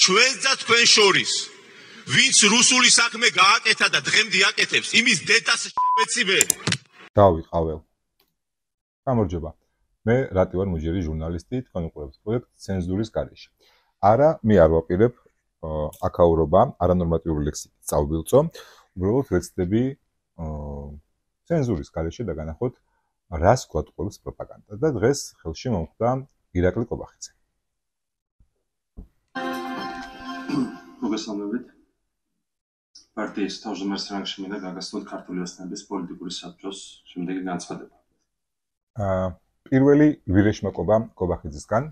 ჩვენს და თქვენ შორის ვინც რუსული საქმე გააკეთა და დღემდე აკეთებს იმის დედას შევეცივე. დავიყაվել. გამარჯობა. მე რატივარ მუჯერი ჟურნალისტი, თქვენ უყურებთ პროექტ ცენზურის გარეშე. არა, მე არ ვაპირებ აკაურობა, არანორმატიული ლექსიკით წავბილწო. უბრალოდ ვეცდები ცენზურის გარეშე და განახოთ რას გვატყუებს პროპაგანდა და დღეს ხელში მომხვდა ირაკლი კობახიძე. მოგესალმებით. პარტიის თავმჯდომარის რანგში მინდა გაგაცნოთ ქართული ოცნების პოლიტიკური საბჭოს შემდეგი განცხადება. პირველი ვირეშმაკობა კობახიძისგან.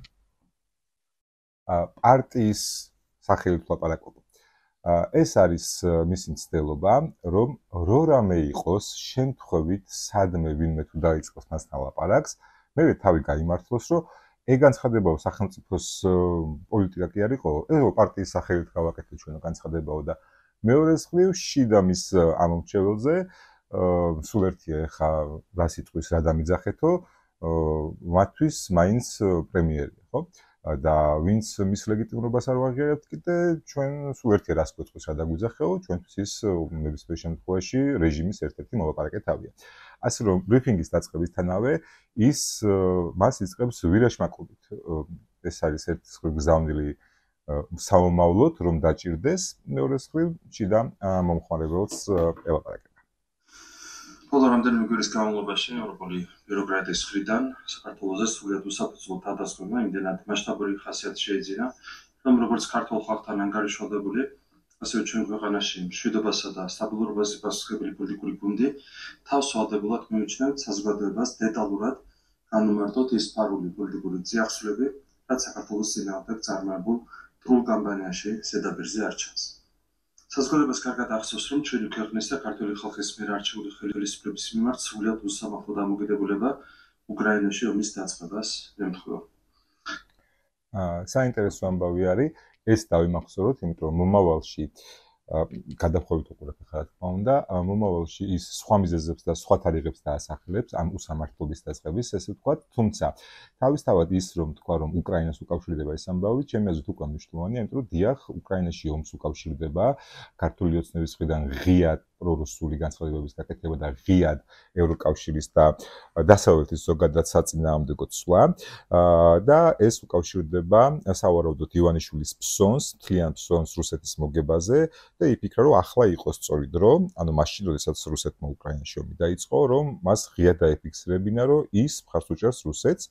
პარტიის სახელით ვლაპარაკობ. ეს არის მისი მცდელობა, რომ რორამე იყოს შემთხვევით სადმე ვინმე თუ დაიწყოს მასთან ლაპარაკს, მე თავი გაიმართლოს, რომ ეგ განცხადებაო სახელმწიფოს პოლიტიკა კი არ იყო, ეს პარტიის სახელით გავაკეთე ჩვენო განცხადებაო და მეორე მხრივ შიდა მის ამომრჩეველზე სულ ერთია ხა რა სიტყვის რა დამიძახეთო, მათთვის მაინც პრემიერია, ხო? და ვინც მის ლეგიტიმობას არ ვაღიარებთ კიდე ჩვენ სულ ერთია რას გვეწყოს რა დაგვიძახეო, ჩვენთვის ის ნებისმიერ შემთხვევაში რეჟიმის ერთ-ერთი მოლაპარაკე თავია. ასე რომ ბრიფინგის დაწყებისთანავე ის მას იწყებს ვირეშმაკობით. ეს არის ერთი გზავნილი საომავლოდ რომ დაჭირდეს, მეორე მხრივ შიდა მომხმარებელს ელაპარაკება. ბოლო რამდენიმე კვირის განმავლობაში ევროპული ბიუროკრატიის მხრიდან საქართველოზე სრულად უსაფრთხო თავდასხმებმა იმდენად მასშტაბური ხასიათი შეიძინა, რომ როგორც ქართულ ხალხთან ანგარიშვალდებული, ასევე ჩვენ ქვეყანაში მშვიდობასა და სტაბილურობაზე პასუხისმგებელი პოლიტიკური გუნდი თავს ვალდებულად მიიჩნევთ საზოგადოებას დეტალურად განუმარტოთ ის ფარული პოლიტიკური ძიახსვლები, რაც საქართველოს წინააღმდეგ წარმოებულ ტრულ კამპანიაში ზედაპირზე არ ჩანს. საზოგადოებას კარგად ახსოვს, რომ ჩვენი ქვეყნის და ქართული ხალხის მიერ არჩეული ხელისუფლების მიმართ სრულად უსამართლო დამოკიდებულება უკრაინაში ომის დაწყებას ემთხვევა. საინტერესო ამბავი არის, ეს დავიმახსოვროთ, იმიტომ რომ მომავალში გადახვევით უყურებ ახლა თქმა უნდა, მომავალში ის სხვა მიზეზებს და სხვა თარიღებს დაასახელებს ამ უსამართლობის დაწყების, ესე ვთქვათ, თუმცა თავისთავად ის რომ თქვა რომ უკრაინას უკავშირდება ეს ამბავი, ჩემი აზრით უკვე მნიშვნელოვანია, იმიტომ რომ დიახ, უკრაინაში ომს უკავშირდება, ქართული ოცნების მხრიდან ღიად პრორუსული განცხადებების გაკეთება და ღიად ევროკავშირის და დასავლეთის ზოგადად საწინააღმდეგო ცვლა და ეს უკავშირდება სავარაუდოდ ივანიშვილის ფსონს, მთლიან ფსონს რუსეთის მოგებაზე და იფიქრა რომ ახლა იყოს სწორი დრო, ანუ მაშინ როდესაც რუსეთმა უკრაინაში ომი დაიწყო, რომ მას ღიად დაეფიქსირებინა, რომ ის მხარს უჭერს რუსეთს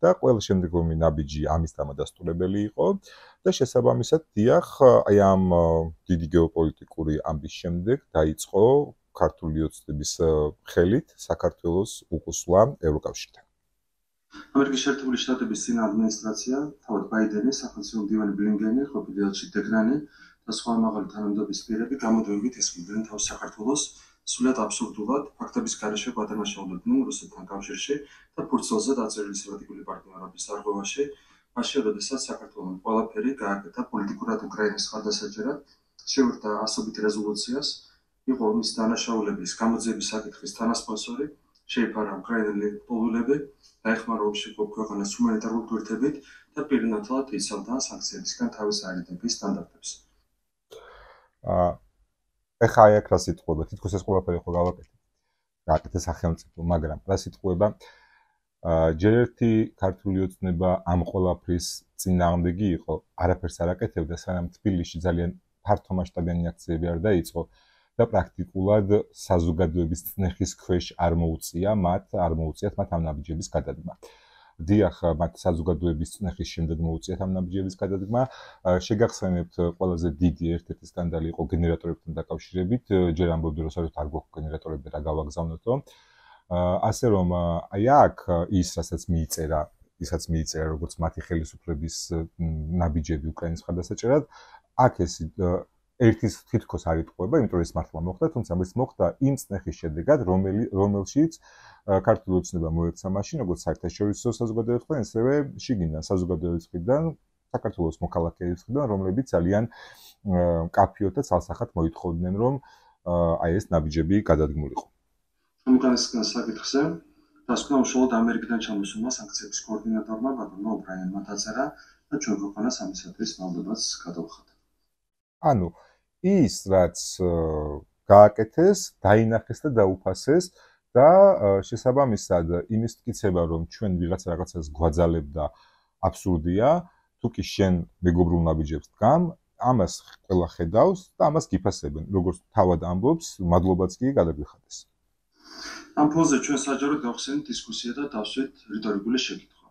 და ყველა შემდგომი ნაბიჯი ამის დამადასტურებელი იყო და შესაბამისად დიახ, აი ამ დიდი გეოპოლიტიკური ამბის შემდეგ დაიწყო ქართული ოცნების ხელით საქართველოს უკუსვლა ევროკავშირთან. ამერიკის შეერთებული შტატების წინა ადმინისტრაცია, თავად ბაიდენი, სახელმწიფო მდივანი ბლინკენი, ყოფილი ელჩი დეგნანი და სხვა მაღალი თანამდებობის პირები გამოდევებით ესმოდნენ თავს საქართველოს სრულად აბსურდულად ფაქტების გარეშე გადამაშავებდნენ რუსეთთან კავშირში და ფურცელზე დაწერილი სტრატეგიული პარტნიორობის დარღვევაში, მაშინ როდესაც საქართველოს ყველაფერი გააკეთა პოლიტიკურად უკრაინის ხარდასაჭერად, შევერთა ასობით რეზოლუციას, იყო მის დანაშაულების გამოძიების საკითხის თანასპონსორი, შეიფარა უკრაინელი პოლულები, დაეხმარა ომში მყოფ ქვეყანას ჰუმანიტარული გვერდებით და პირნათლად იცავდა სანქციებისგან თავის არიდების სტანდარტებს. ეხა აი აქ რა სიტყვება, თითქოს ეს ყველაფერი ხო გავაკეთე სახელმწიფო, მაგრამ რა სიტყვება ჯერ ერთი ქართული ოცნება ამ ყველაფრის წინააღმდეგი იყო, არაფერს არ აკეთებდა, სანამ თბილისში ძალიან ფართომასშტაბიანი აქციები არ დაიწყო და პრაქტიკულად საზოგადოების წნეხის ქვეშ არ მოუწიათ მათ ამ ნაბიჯების გადადგმა. დიახ, მათ საზოგადოების წნეხის შემდეგ მოუწიათ ამ ნაბიჯების გადადგმა. შეგახსენებთ, ყველაზე დიდი ერთ-ერთი სკანდალი იყო გენერატორებთან დაკავშირებით, ჯერ ამბობდნენ, რომ საერთოდ არ გვაქვს გენერატორები და რა გავაგზავნოთო. ასე რომ აი აქ ისაც მიიწერა როგორც მათი ხელისუფლების ნაბიჯები უკრაინის ხარდასაჭერად, აქ ეს ერთის თითქოს არ იტყუება, იმიტომ რომ ეს მართლა მოხდა, თუმცა ეს მოხდა იმ წნეხის შედეგად, რომელშიც ქართული ოცნება მოექცა მაშინ, როგორც საერთაშორისო საზოგადოების მხრიდან, ასევე შიგნიდან საზოგადოების მხრიდან, საქართველოს მოქალაქეების მხრიდან, რომლებიც ძალიან მკაფიოდ და ცალსახად მოითხოვდნენ, რომ აი ეს ნაბიჯები გადადგმულიყო. ამ უკანასკნელ საკითხზე დასკვნა უშუალოდ ამერიკიდან ჩამოსულმა სანქციების კოორდინატორმა ბატონმა ობრაიანმა დაწერა, და ჩვენ ქვეყანას ამისათვის მალდებაც გადავხატა. ანუ ის რაც გააკეთეს, დაინახეს და დაუფასეს და შესაბამისად იმის მტკიცება რომ ჩვენ რაღაცას გვაძალებდა აბსურდია, თუ კი შენ მეგობრულ ნაბიჯებს დგამ, ამას ყველა ხედავს და ამას გიფასებენ, როგორც თავად ამბობს, მადლობაც კი გადაგვიხადეს. ამ ფონზე ჩვენ საჯაროდ გავხსენით დისკუსია და დავსვით რიტორიკული შეკითხვა.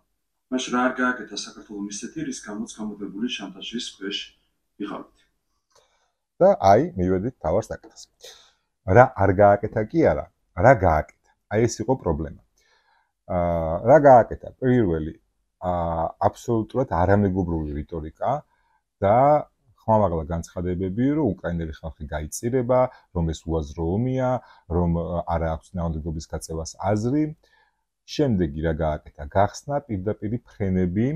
მაშინ რა არ გააკეთა საქართველოს ისეთი, რის გამოც გამოდებული შანტაჟის ქვეშ ვიყავით. და აი, მივედით თავარ საკითხს. რა არ გააკეთა კი არა, რა გააკეთა. აი ეს იყო პრობლემა. რა გააკეთა? პირველი, აბსოლუტურად არამეგობრული რიტორიკა და ხმამაღლა განცხადებები, რომ უკრაინელი ხალხი გაიწირება, რომ ეს უაზრო ომია, რომ არ აქვს ნაოდენობის გაწევას აზრი. შემდეგი რა გააკეთა? გახსნა პირდაპირი ფრენები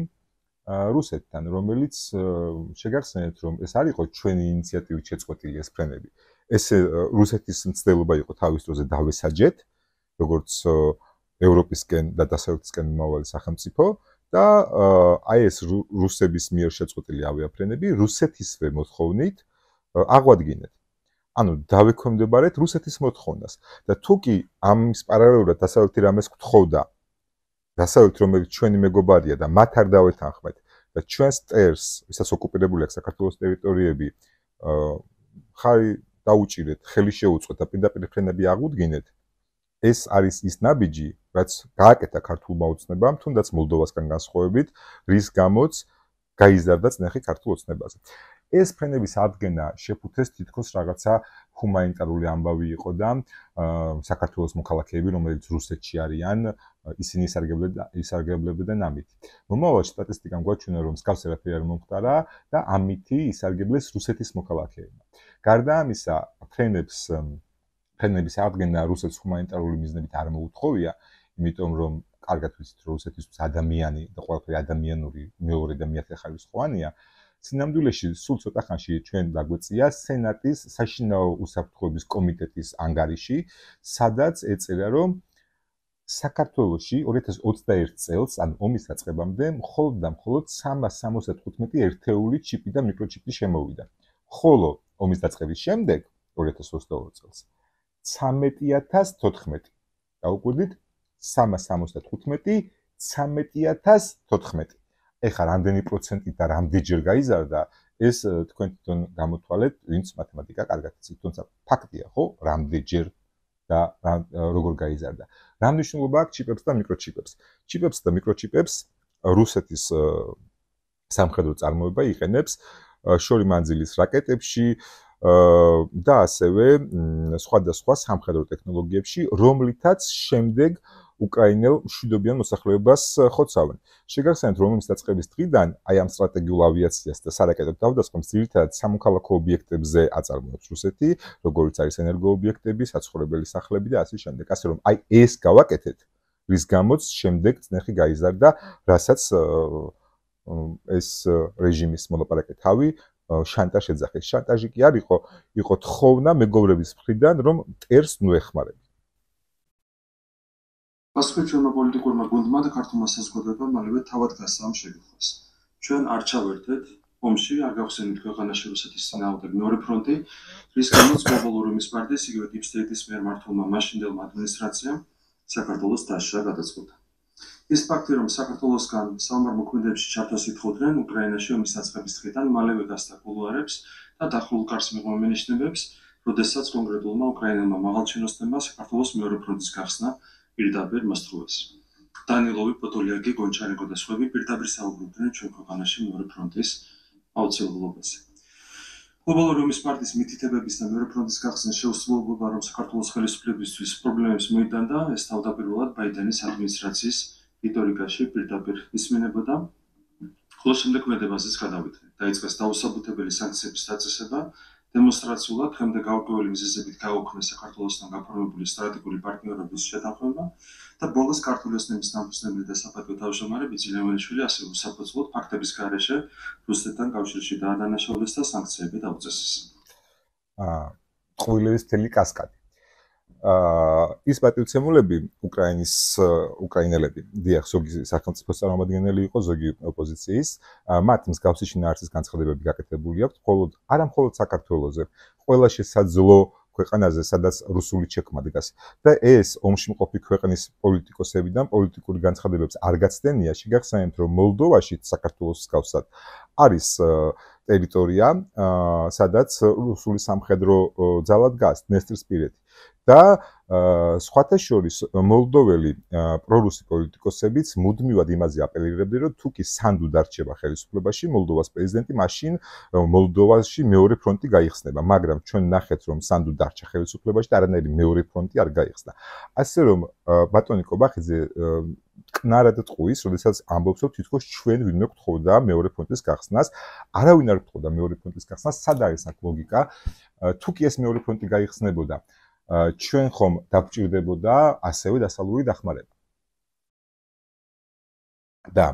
რუსეთთან, რომელიც შეგახსენეთ, რომ ეს არ იყო ჩვენი ინიციატივით შეწყვეტილი ეს ფრენები. ეს რუსეთის მცდელობა იყო თავის დროზე დავესაჯეთ, როგორც ევროპისკენ და დასავლეთისკენ მომავალი სახელმწიფო და აი ეს რუსების მიერ შეწყვეტილი ავიაფრენები რუსეთისვე მოთხოვნით აღვადგინეთ. ანუ დავექვემდებარეთ რუსეთის მოთხოვნას და თუ კი ამის პარალელურად დასავლეთი რამეს გთხოვდა, დასავლეთ რომელიც ჩვენი მეგობარია და მათ არ დავეთანხმეთ და ჩვენს წერს, ვისაც ოკუპირებული აქვს საქართველოს ტერიტორიები, ხარი დაუჭირეთ, ხელი შეუწყოთ და პირდაპირ ფრენები აღვდგინეთ, ეს არის ის ნაბიჯი, რაც გააკეთა ქართულმა ოცნებამ, თუნდაც მოლდოვასგან განსხვავებით, რის გამოც გაიზარდა წნეხი ქართულ ოცნებაზე. ეს ფრენების ადგენა შეფუთეს თითქოს რაღაცა ჰუმანიტარული ამბავი იყო და საქართველოს მოქალაქეები, რომელიც რუსეთში არიან, ისინი ისარგებლებდნენ ამით. მომავალში სტატისტიკამ გვაჩვენა, რომ მსგავს არაფერი არ მომხდარა და ამითი ისარგებლეს რუსეთის მოქალაქეებმა. გარდა ამისა, ფრენების ადგენა რუსეთს ჰუმანიტარული მიზნებით არ მოუთხოვია, იმიტომ რომ კარგად ვიცით, რომ რუსეთისთვის ადამიანი და ყველაფერი ადამიანური მეორე და მეათე ხარისხოვანია. სინამდვილეში სულ ცოტა ხანში ჩვენ დაგვეწია სენატის საშინაო უსაფრთხოების კომიტეტის ანგარიში, სადაც ეწერა, რომ საქართველოში 2021 წელს, ან ომის დაწყებამდე, მხოლოდ და მხოლოდ 375 ერთეული ჩიპი და მიკროჩიპი შემოვიდა. ხოლო ომის დაწყების შემდეგ, 2022 წელს, 13014. დაუკვირდით 375, 13014. ეხლა რამდენი პროცენტით და რამდენჯერ გაიზარდა, ეს თქვენ თვითონ გამოთვალეთ, ვინც მათემატიკა კარგად იცით, თუმცა ფაქტია, ხო, რამდენჯერ და როგორ გაიზარდა. რა მნიშვნელობა აქვს ჩიპებს და მიკროჩიპებს? ჩიპებს და მიკროჩიპებს რუსეთის სამხედრო წარმოება იყენებს შორი მანძილის რაკეტებში და ასევე სხვადასხვა სამხედრო ტექნოლოგიებში, რომლითაც შემდეგ უკრაინელ მშვიდობიან მოსახლეობას ხოცავენ. შეგახსენეთ, რომ ომის დაწყების დღიდან აი ამ სტრატეგიულ ავიაციას და სარაკეტო თავდასხმებს ძირითადად სამოქალაქო ობიექტებზე აწარმოებს რუსეთი, როგორც არის ენერგოობიექტები, საცხოვრებელი სახლები და ასე შემდეგ. ასე რომ აი ეს გავაკეთეთ, რის გამოც შემდეგ წნეხი გაიზარდა, რასაც ეს რეჟიმის მოლაპარაკე თავი შანტაჟ ეძახეს. შანტაჟი კი არ იყო თხოვნა მეგობრების მხრიდან, რომ მტერს ნუ ეხმარები. პასუხი ჩვენმა პოლიტიკურმა გუნდმა და ქართულმა საზოგადოებამ მალევე თავად გასცა ამ შეკითხვას. ჩვენ არ ჩავერთეთ ომში, არ გავხსენით ქვეყანაში რუსეთის წინააღმდეგ მეორე ფრონტი, რის გამოც გლობალური ომის პარტიის იგივე დიპ სტეიტის მიერ მართულმა მაშინდელმა ადმინისტრაციამ საქართველოს დაშლა გადაწყვეტა. ის ფაქტი, რომ საქართველოსგან საომარ მოქმედებებში ჩართვას ითხოვდნენ უკრაინაში ომის დაწყების დღიდან, მალევე გასცა კულუარებს და დახურულ კარს მიღმა მინიშნებებს, როდესაც კონკრეტულმა უკრაინელმა მაღალჩინოსნებმა საქართველოს მეორე ფრონტის გახსნა პირდაპირ მოსთხოვეს. დანილოვი, პოდოლიაკი, გონჩარენკო და სხვები პირდაპირ საუბრობდნენ ჩვენ ქვეყანაში მეორე ფრონტის აუცილებლობაზე. გლობალური ომის პარტიის მითითებების და მეორე ფრონტის გახსნის შეუსრულებლობა, რომ საქართველოს ხელისუფლებისთვის პრობლემებს მოიტანდა, ეს თავდაპირველად ბაიდენის ადმინისტრაციის რიტორიკაში პირდაპირ ისმინებოდა, ხოლო შემდეგ მედებაზეც გადავიდნენ. დაიწყეს დაუსაბუთებელი სანქციების დაწესება, დემონსტრაციულად დღემდე გაურკვეველი მიზეზებით გაუქმეს საქართველოსთან გაფორმებული სტრატეგიული პარტნიორობის შეთანხმება და ბოლოს ქართული ოცნების დამფუძნებელი და საპატიო თავმჯდომარე ბიძინა ემელიშვილი ასევე უსაფუძვლოდ ფაქტების გარეშე რუსეთთან კავშირში დაადანაშაულეს და სანქციები დაუწესეს. ყვილების მთელი კასკადი. ის პატივცემულები უკრაინელები, დიახ, ზოგი სახელმწიფოს წარმომადგენელი იყო, ზოგი ოპოზიციის, მათ მსგავსი შინაარსის განცხადებები გაკეთებული აქვს, არა მხოლოდ საქართველოზე, ყველა შესაძლო ქვეყანაზე, სადაც რუსული ჩეკმა დგას. და ეს ომში მყოფი ქვეყნის პოლიტიკოსებიდან პოლიტიკური განცხადებებს არ გაცდენია, შეგახსენებთ, რომ მოლდოვაში საქართველოს მსგავსად არის ტერიტორია, სადაც რუსული სამხედრო ძალა დგას, დნესტრისპირეთი. და სხვათა შორის მოლდოველი პრორუსი პოლიტიკოსებიც მუდმივად იმაზე აპელირებდნენ, რომ თუ კი სანდუ დარჩება ხელისუფლებაში, მოლდოვას პრეზიდენტი, მაშინ მოლდოვაში მეორე ფრონტი გაიხსნება, მაგრამ ჩვენ ნახეთ, რომ სანდუ დარჩა ხელისუფლებაში და არანაირი მეორე ფრონტი არ გაიხსნა. ასე რომ ბატონი კობახიძე კნარად ტყუის, როდესაც ამბობს, რომ თითქოს ჩვენ ვინმე გთხოვდა მეორე ფრონტის გახსნას, არავინ არ გთხოვდა მეორე ფრონტის გახსნას, სად არის აქ ლოგიკა? თუ კი ეს მეორე ფრონტი გაიხსნებოდა, ჩვენ ხომ დაგჭირდებოდა ასევე დასავლური დახმარება. და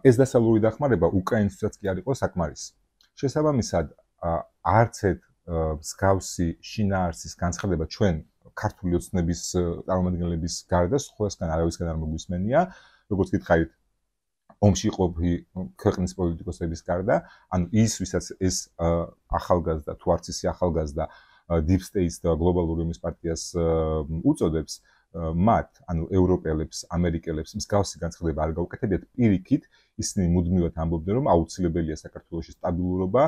ეს დასავლური დახმარება უკრაინისთვისაც კი არ იყო საკმარისი. შესაბამისად, არც ერთ მსგავსი შინაარსის განცხადება ჩვენ ქართული ოცნების წარმომადგენლების გარდა სხვასგან არავისგან არ მოგვისმენია, როგორც გითხარით, ომში ყოფი ქვეყნის პოლიტიკოსების გარდა, ანუ ის, ვისაც ეს ახალგაზრდა, თუ არც ისე ახალგაზრდა Deep State და გლობალური ომის პარტიას უწოდებს, მათ, ანუ ევროპელებს, ამერიკელებს მსგავსი განცხადება არ გაუკეთებიათ, პირიქით ისინი მუდმივად ამბობდნენ, რომ აუცილებელია საქართველოში სტაბილურობა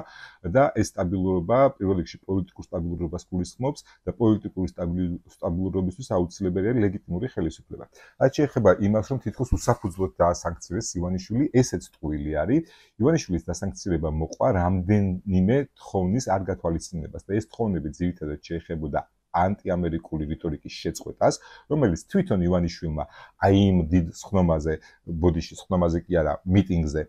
და ეს სტაბილურობა პირველ რიგში პოლიტიკურ სტაბილურობას გულისხმობს და პოლიტიკური სტაბილურობისთვის აუცილებელია ლეგიტიმური ხელისუფლება. რაც შეეხება იმას, რომ თითქოს უსაფუძვლოდ დაასანქცირეს ივანიშვილი, ესეც ტყუილი არის. ივანიშვილის დასანქცირება მოყვა რამდენიმე თხოვნის არ გათვალისწინებას და ეს თხოვნები ძირითადად შეეხებოდა ანტიამერიკული რიტორიკის შეწყვეტას, რომელიც თვითონ ივანიშვილმა აი იმ დიდ სხდომაზე, ბოდიში სხდომაზე კი არა, მიტინგზე,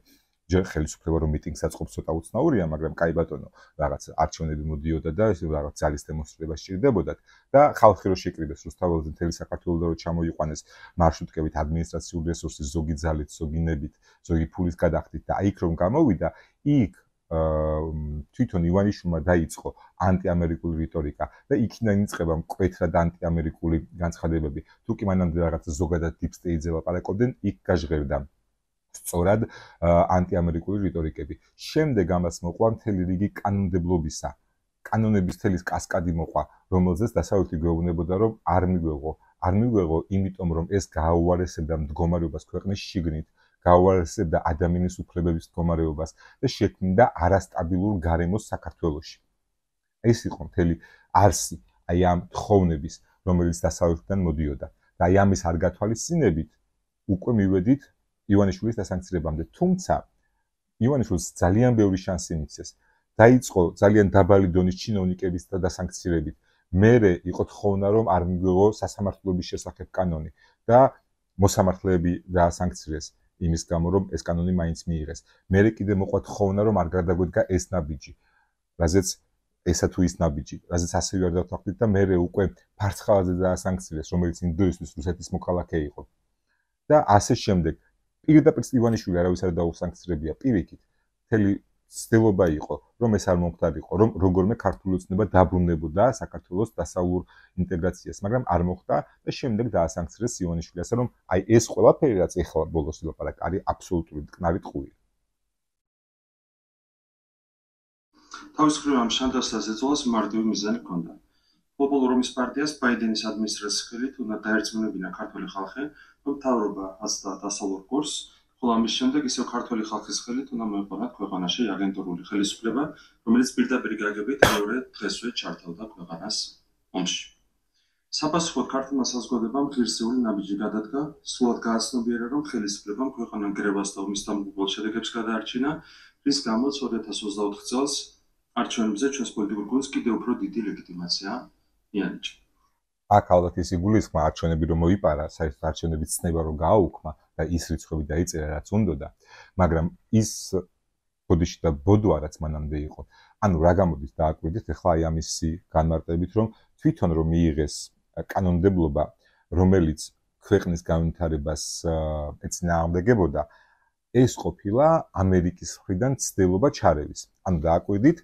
ჯერ ხელისუფლება რომ მიტინგს აწყობს ცოტა უცნაურია, მაგრამ კაი ბატონო, რაღაც არჩევნები მოდიოდა და რაღაც ძალის დემონსტრირება სჭირდებოდათ და ხალხი რო შეკრიბეს რუსთაველზე მთელი საქართველოს და რო ჩამოიყვანეს მარშრუტკებით ადმინისტრაციული რესურსის ზოგი ძალით, ზოგი ნებით, ზოგი ფულის გადახდით და აი იქ რომ გამოვიდა, იქ თვითონ ივანიშვილმა დაიწყო ანტიამერიკული რიტორიკა და იქიდან იწყება მკვეთრად ანტიამერიკული განცხადებები. თუ კი მანამდე რაღაც ზოგადად Deep State-ზე ლაპარაკობდნენ, იქ გაჟღერდა სწორად ანტიამერიკული რიტორიკები. შემდეგ ამას მოყვა მთელი რიგი კანონმდებლობისა, კანონების თელის კასკადი მოყვა, რომელზეც დასავლეთი გვეუბნებოდა, რომ არ მიგვეღო, იმიტომ რომ ეს გააუარესებდა მდგომარეობას ქვეყნის შიგნით, გააუარესებდა ადამიანის უფლებების მდგომარეობას და შექმნიდა არასტაბილურ გარემოს საქართველოში. ეს იყო მთელი არსი აი ამ თხოვნების, რომელიც დასავლეთიდან მოდიოდა. და აი ამის არ გათვალისწინებით უკვე მივედით ივანიშვილის დასანქცირებამდე. თუმცა ივანიშვილს ძალიან ბევრი შანსი მიცეს. დაიწყო ძალიან დაბალი დონის ჩინოვნიკების დასანქცირებით. მერე იყო თხოვნა, რომ არ მიგვეღო სასამართლოების შესახებ კანონი და მოსამართლეები დაასანქცირეს. იმის გამო, რომ ეს კანონი მაინც მიიღეს. მერე კიდე მოყვა თხოვნა, რომ არ გადაგვედგა ეს ნაბიჯი. რაზეც ესა თუ ის ნაბიჯი, რაზეც ასევე არ დავთანხმდით და მერე უკვე ფარცხალაძე დაასანქცირეს, რომელიც ინდოეთის რუსეთის მოქალაქე იყო. და ასე შემდეგ. პირდაპირ ივანიშვილი არავის არ დაუსანქცირებია, პირიქით. მთელი ცდილობა იყო, რომ ეს არ მომხდარიყო, რომ როგორმე ქართული ოცნება დაბრუნებოდა საქართველოს დასავლურ ინტეგრაციას, მაგრამ არ მოხდა და შემდეგ დაასანქცირეს ივანიშვილი, ასე რომ აი ეს ყველაფერი რაც ეხლა ბოლოს ვილაპარაკ, არის აბსოლუტური მტკნარი ტყუილი. თავის მხრივ ამ შანტაჟს ეწოლას მარტივი მიზანი ჰქონდა. გლობალურ ომის პარტიას ბაიდენის ადმინისტრაციის ხელით უნდა დაერწმუნებინა ქართული ხალხი, რომ მთავრობა აცდა დასავლურ კურსს, ხოლო ამის შემდეგ ისევ ქართული ხალხის ხელით უნდა მოეყვანათ ქვეყანაში აგენტურული ხელისუფლება, რომელიც პირდაპირ გაგებით მეორე დღესვე ჩართავდა ქვეყანას ომში. საპასუხოდ ქართულმა საზოგადოებამ ღირსეული ნაბიჯი გადადგა, სრულად გააცნობიერა, რომ ხელისუფლებამ ქვეყანა გრევას და ომის დამღუპულ შედეგებს გადაარჩინა, რის გამოც 2024 წელს არჩევნებზე ჩვენს პოლიტიკურ გუნდს კიდევ უფრო დიდი ლეგიტიმაცია მიანიჭა. აქ ალბათ ის იგულისხმა არჩევნები რომ მოიპარა, საერთოდ არჩევნების ცნება რომ გააუქმა და ის რიცხვები დაიწერა რაც უნდოდა, მაგრამ ის ბოდიში და ბოდვა რაც მანამდე იყო. ანუ რა გამოდის დააკვირდით ახლა აი ამისი განმარტებით, რომ თვითონ რომ მიიღეს კანონმდებლობა, რომელიც ქვეყნის განვითარებას ეწინააღმდეგებოდა, ეს ყოფილა ამერიკის მხრიდან ცდილობა ჩარევის. ანუ დააკვირდით,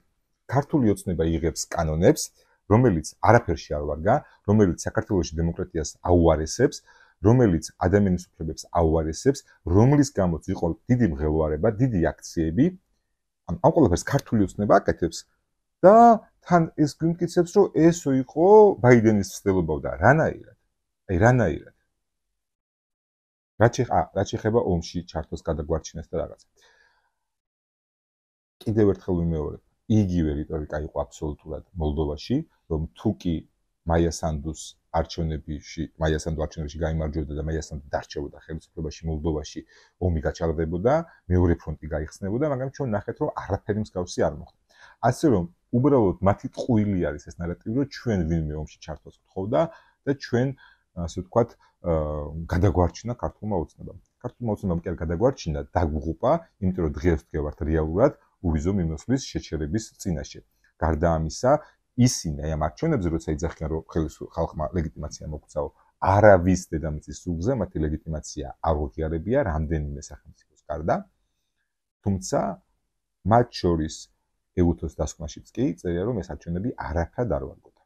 ქართული ოცნება იღებს კანონებს, რომელიც არაფერში არ ვარგა, რომელიც საქართველოში დემოკრატიას აუარესებს, რომელიც ადამიანის უფლებებს აუარესებს, რომლის გამოც იყო დიდი მღელვარება, დიდი აქციები, ამ ყველაფერს ქართული ოცნება აკეთებს და თან ეს გვიმტკიცებს, რომ ესო იყო ბაიდენის ცდილობა და რანაირად. აი რანაირად. რაც შეეხება ომში ჩართოს გადაგვარჩინეს და რაღაცა. კიდევ ერთხელ ვიმეორებ, იგივე რიტორიკა იყო აბსოლუტურად მოლდოვაში, რომ თუ კი მაია სანდუს არჩევნებში გაიმარჯვებოდა და მაია სანდუ დარჩებოდა ხელისუფლებაში მოლდოვაში, ომი გაჩაღდებოდა, მეორე ფრონტი გაიხსნებოდა, მაგრამ ჩვენ ნახეთ, რომ არაფერი მსგავსი არ მოხდა. ასე რომ უბრალოდ მათი ტყუილი არის ეს ნარატივი, რომ ჩვენ ვინმე ომში ჩართვას გთხოვდა და ჩვენ ასე ვთქვათ, გადაგვარჩინა ქართულმა ოცნებამ. ქართულმა ოცნებამ კი არ გადაგვარჩინა, დაგუღუპა, იმიტომ რომ დღეს ვდგევართ რეალურად უვიზო მიმოსვლის შეჩერების წინაშე. გარდა ამისა, ისინი აი ამ არჩევნებზე როცა იძახიან, რომ ხალხმა ლეგიტიმაცია მოგცაო, არავის დედამიწის სულზე მათი ლეგიტიმაცია არ უღიარებია რამდენიმე სახელმწიფოს გარდა. თუმცა მათ შორის ეუთოს დასკვნაშიც კი წერია, რომ ეს არჩევნები არაფრად არ ვარგოთა.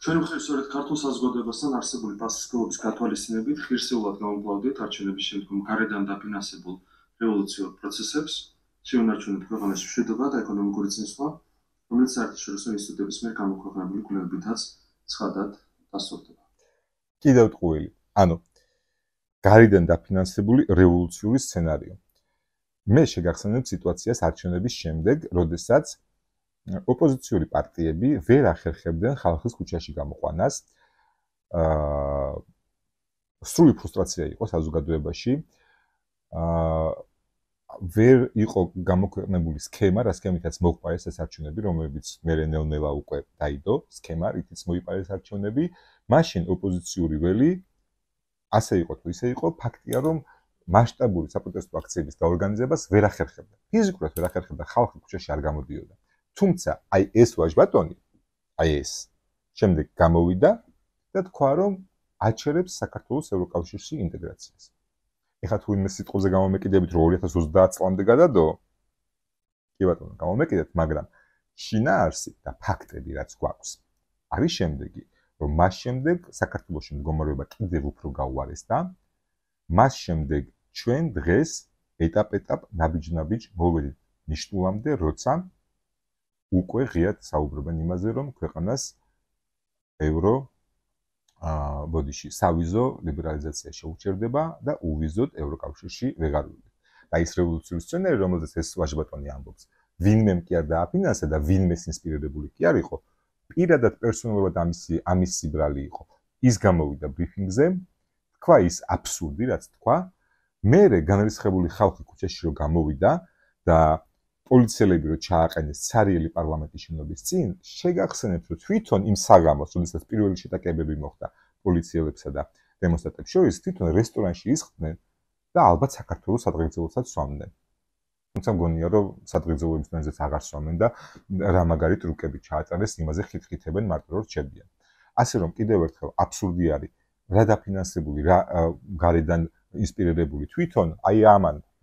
ჩვენ მხრივ სწორედ ქართულ საზოგადოებასთან არსებული პასუხისმგებლობის გათვალისწინებით ღირსეულად გამოვკლავდით არჩევნების შემდგომ გარედან დაფინანსებულ რევოლუციურ პროცესებს, შეუნარჩუნეთ ქვეყანაში მშვიდობა და ეკონომიკური წინსვლა, რომელიც საერთაშორისო ინსტიტუტების მიერ გამოქვეყნებული კვლევებითაც ცხადად დასტურდება. კიდევ ტყუილი. ანუ გარედან დაფინანსებული რევოლუციური სცენარიო. მე შეგახსენებ სიტუაციას არჩევნების შემდეგ, როდესაც ოპოზიციური პარტიები ვერ ახერხებდნენ ხალხის ქუჩაში გამოყვანას. სრული ფრუსტრაცია იყო საზოგადოებაში. ვერ იყო გამოქვეყნებული სქემა, რა სქემითაც მოყვა ეს არჩევნები, რომლებიც მერე ნელ-ნელა უკვე დაიდო, სქემა, რითიც მოიპარა ეს არჩევნები. მაშინ ოპოზიციური ველი ასე იყო თუ ისე იყო, ფაქტია, რომ მასშტაბური საპროტესტო აქციების დაორგანიზებას ვერ ახერხებდა. ფიზიკურად ვერ ახერხებდა, ხალხი ქუჩაში არ გამოდიოდა. თუმცა, აი ეს ვაჟბატონი, აი ეს შემდეგ გამოვიდა და თქვა, რომ აჩერებს საქართველოს ევროკავშირში ინტეგრაციას. ეხლა თუ იმ სიტყვებზე გამომეკიდებით, რომ 2030 წლამდე გადადო, კი ბატონო, გამომეკიდეთ, მაგრამ შინაარსი და ფაქტები რაც გვაქვს, არის შემდეგი, რომ მას შემდეგ საქართველოში მდგომარეობა კიდევ უფრო გაუარესდა, მას შემდეგ ჩვენ დღეს ეტაპ-ეტაპ ნაბიჯ-ნაბიჯ მოვედით ნიშნულამდე, როცა უკვე ღიად საუბრობენ იმაზე, რომ ქვეყანას სავიზო ლიბერალიზაცია შეუჩერდება და უვიზოდ ევროკავშირში ვეღარ ვიდეთ. და ის რევოლუციური სცენარი, რომელზეც ეს ვაჟბატონი ამბობს, ვინმემ კი არ დააფინანსა და ვინმეს ინსპირირებული კი არ იყო, პირადად პერსონალურად ამის სიბრალი იყო. ის გამოვიდა ბრიფინგზე, თქვა ის აბსურდი, რაც თქვა, მერე განრისხებული ხალხი ქუჩაში რო გამოვიდა და პოლიციელები რო ჩააყენეს ცარიელი პარლამენტის შენობის წინ, შეგახსენებთ, რომ თვითონ იმ საღამოს, როდესაც პირველი შეტაკებები მოხდა პოლიციელებსა და დემონსტრანტებს შორის, თვითონ რესტორანში ისხდნენ და ალბათ საქართველოს სადღეგრძელოსაც სვამდნენ. თუმცა მგონია, რომ სადღეგრძელოების დონეზეც აღარ სვამენ და რა მაგარი ტრუკები ჩააწერეს, იმაზე ხითხითებენ მარტო რომ რჩებიან. ასე რომ კიდევ ერთხელ აბსურდი არის, რა დაფინანსებული, რა გარედან ინსპირირებული თვითონ აი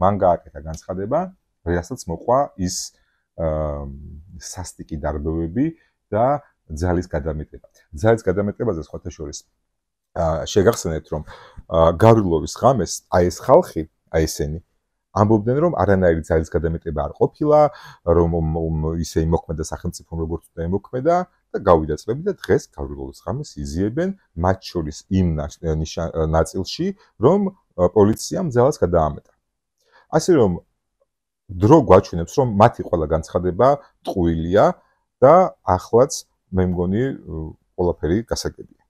მან გააკეთა განცხადება, რასაც მოყვა ის სასტიკი დარბევები და ძალის გადამეტება. ძალის გადამეტებაზე სხვათა შორის შეგახსენებთ, რომ გავრილოვის ღამეს აი ეს ხალხი, აი ესენი ამბობდნენ, რომ არანაირი ძალის გადამეტება არ ყოფილა, რომ ისე იმოქმედა სახელმწიფომ როგორც უნდა იმოქმედა და გავიდა წლები და დღეს გავრილოვის ღამეს იზიებენ მათ შორის იმ ნაწილში, რომ პოლიციამ ძალას გადაამეტა. ასე რომ დრო გვაჩვენებს, რომ მათი ყველა განცხადება ტყუილია და ახლაც მე მგონი ყველაფერი გასაგებია.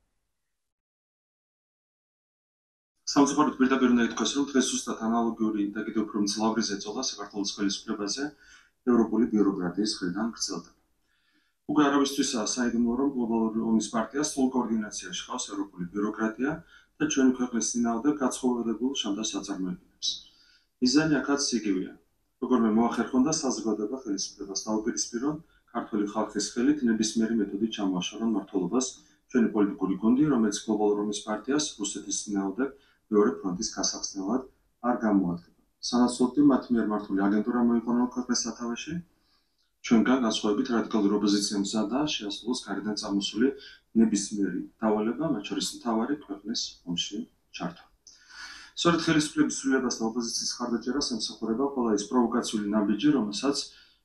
სამწუხაროდ პირდაპირ უნდა ითქვას, რომ დღეს ზუსტად ანალოგიური და კიდევ უფრო მძლავრი ზეწოლა საქართველოს ხელისუფლებაზე ევროპული ბიუროკრატიის მხრიდან გრძელდება. უკვე არავისთვისაა საიდუმლო, რომ გლობალური ომის პარტიას სრულ კოორდინაციაში ხავს ევროპული ბიუროკრატია და ჩვენი ქვეყნის წინააღმდეგ გაცხოველებულ შანტაჟს აწარმოებინებს. მიზანი აქაც იგივეა. როგორმე მოახერხონ და საზოგადოება ხელისუფლებას დაუპირისპირონ, ქართული ხალხის ხელით ნებისმიერი მეთოდით ჩამოაშორონ მმართველობას ჩვენი პოლიტიკური გუნდი, რომელიც გლობალურ ომის პარტიას რუსეთის წინააღმდეგ მეორე ფრონტის გასახსნელად არ გამოადგება. სანაცვლოდ მათ მიერ მართული აგენტურა მოიყვანა ქვეყნის სათავეში, ჩვენგან განსხვავებით რადიკალური ოპოზიცია მზადაა შეასრულოს გარედან წამოსული ნებისმიერი დავალება, მათ შორის მთავარი ქვეყნის ომში ჩართვა. სწორედ ხელისუფლების ცვლილებას და ოპოზიციის ხარდაჭერას ემსახურება ყველა ის პროვოკაციული ნაბიჯი, რომელსაც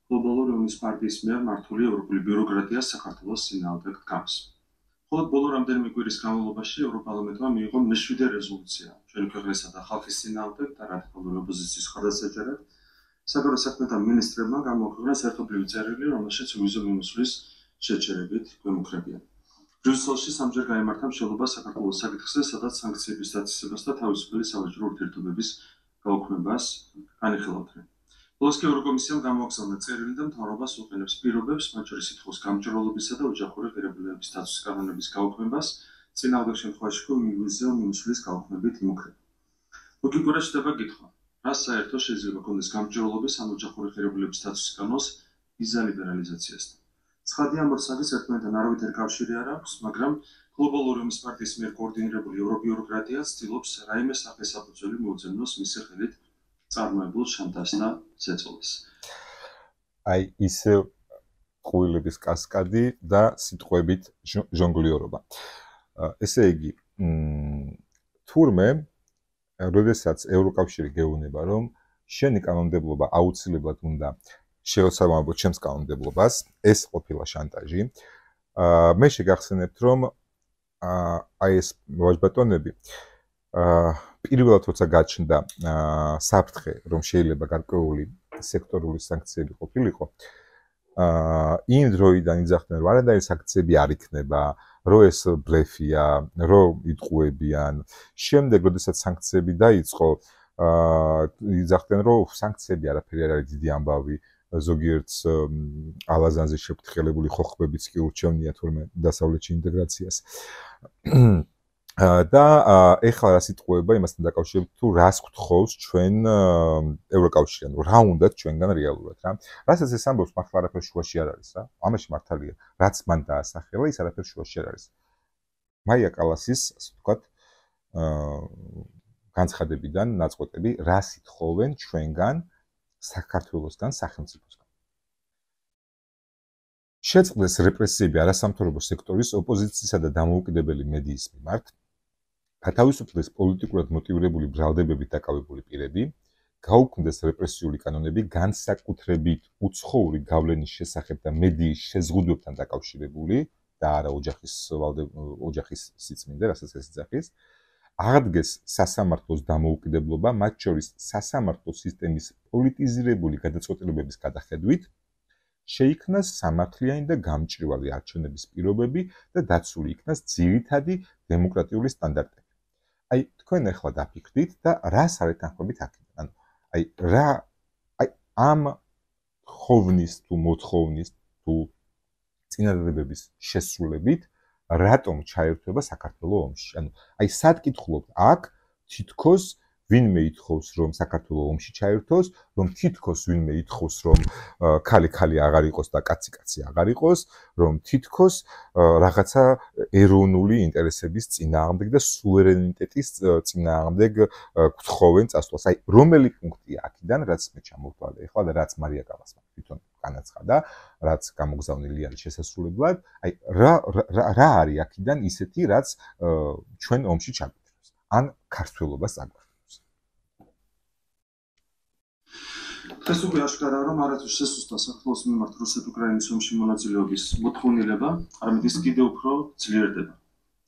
გლობალური ომის პარტიის მიერ მართული ევროპული ბიუროკრატია საქართველოს წინააღმდეგ დგამს. მხოლოდ ბოლო რამდენიმე კვირის განმავლობაში ევროპარლამენტმა მიიღო მე-7 რეზოლუცია ჩვენი ქვეყნისა და ხალხის წინააღმდეგ და რადიკალური ოპოზიციის ხარდასაჭერად. საგარეო საქმეთა მინისტრებმა გამოაქვეყნეს ერთობლივი წერილი, რომელშიც ვიზო მიმოსვლის შეჩერებით გვემუქრებიან. ბრიუსელში სამჯერ გაიმართა მშენებლობა საქართველოს საკითხზე, სადაც სანქციების დაწესებას და თავისუფალი სავაჭრო ურთიერთობების გაუქმებას განიხილავდნენ. ბოლოს კი ევროკომისიამ გამოაგზავნა წერილი და მთავრობას უყენებს პირობებს, მათ შორის ითხოვს გამჭვირვალობისა და ოჯახური ღირებულებების დაცვის კანონების გაუქმებას, წინააღმდეგ შემთხვევაში კი ვიზო მიმოსვლის გაუქმებით იმუქრება. ლოგიკურად ჩდება კითხვა. რა საერთო შეიძლება ქონდეს გამჭვირვალობის ან ოჯახური ღირებულებების დაცვის კანონს ვიზა ლიბერალიზაციასთან. ცხადია, ამ ორ საკითხს ერთმანეთთან არავითარი კავშირი არ აქვს, მაგრამ გლობალური ომის პარტიის მიერ კოორდინირებული ევრობიუროკრატია ცდილობს რაიმე საფესაფუძველი მოუძებნოს მისი ხელით წარმოებულ შანტაჟს და ზეწოლას. აი ისე ყვილების კასკადი და სიტყვებით ჟონგლიორობა. ესე იგი, თურმე როდესაც ევროკავშირი გეუბნება, რომ შენი კანონმდებლობა აუცილებლად უნდა შეესაბამებო ჩემს კანონმდებლობას, ეს ყოფილა შანტაჟი. მე შეგახსენებთ, რომ აი ეს ვაჟბატონები პირველად როცა გაჩნდა საფრთხე, რომ შეიძლება გარკვეული სექტორული სანქციები ყოფილიყო, იმ დროიდან იძახდნენ, რომ არანაირი სანქციები არ იქნება, რომ ეს ბლეფია, რომ იტყუებიან. შემდეგ, როდესაც სანქციები დაიწყო, იძახდნენ, რომ სანქციები არაფერი არ არის დიდი ამბავი, ზოგიერთ ალაზანზე შეფრთხილებული ხოხბებიც კი ურჩევნია თურმე დასავლეთში ინტეგრაციას. და ეხლა რა სიტყვება იმასთან დაკავშირებით, თუ რას გთხოვს ჩვენ ევროკავშირიდან, რა უნდათ ჩვენგან რეალურად რა. რასაც ეს ამბობს, მართლა არაფერი შუაში არ არის რა. ამაში მართალია, რაც მან დაასახელა, ის არაფერი შუაში არ არის. მაია კალასის, ასე ვთქვათ, განცხადებიდან ნაწყვეტები, რას ითხოვენ ჩვენგან საქართველოსგან, სახელმწიფოსგან. შეწყდეს რეპრესიები არასამთავრობო სექტორის, ოპოზიციისა და დამოუკიდებელი მედიის მიმართ, გათავისუფლდეს პოლიტიკურად მოტივირებული ბრალდებებით დაკავებული პირები, გაუქმდეს რეპრესიული კანონები, განსაკუთრებით უცხოური გავლენის შესახებ და მედიის შეზღუდვებთან დაკავშირებული და არა ოჯახის სიწმინდე, რასაც ეს იძახის, აღდგეს სასამართლოს დამოუკიდებლობა, მათ შორის სასამართლო სისტემის პოლიტიზირებული გადაწყვეტილებების გადახედვით, შეიქმნას სამართლიანი და გამჭვირვალე არჩევნების პირობები და დაცული იქნას ძირითადი დემოკრატიული სტანდარტები. აი, თქვენ ახლა დაფიქრდით და რას არ ეთანხმებით აქედან? აი, ამ ხოვნის თუ მოთხოვნის თუ წინადადებების შესრულებით რატომ ჩაერთვება საქართველოს ომში? ანუ, აი, სად კითხულობთ აქ თითქოს ვინმე ითხოვს, რომ საქართველოს ომში ჩაერთოს, რომ თითქოს ვინმე ითხოვს, რომ ქალი აღარ იყოს და კაცი აღარ იყოს, რომ თითქოს რაღაცა ეროვნული ინტერესების წინააღმდეგ და სუვერენიტეტის წინააღმდეგ გთხოვენ წასვლას. აი, რომელი პუნქტია აქედან, რაც მე ჩამოვთვალე ახლა და რაც მარია კალასმა თვითონ განაცხადა, რაც გამოგზავნილი არის შესასრულებლად, აი, რა არის აქედან ისეთი, რაც ჩვენ ომში ჩაგვიერთებს, ან ქართველობას წაგვიერთებს. ეს უკვე აშკარაა, რომ არასდროს შესუსტა საქართველოს მიმართ რუსეთ-უკრაინის ომში მონაწილეობის მოთხოვნილება, არამედ ის კიდევ უფრო ძლიერდება.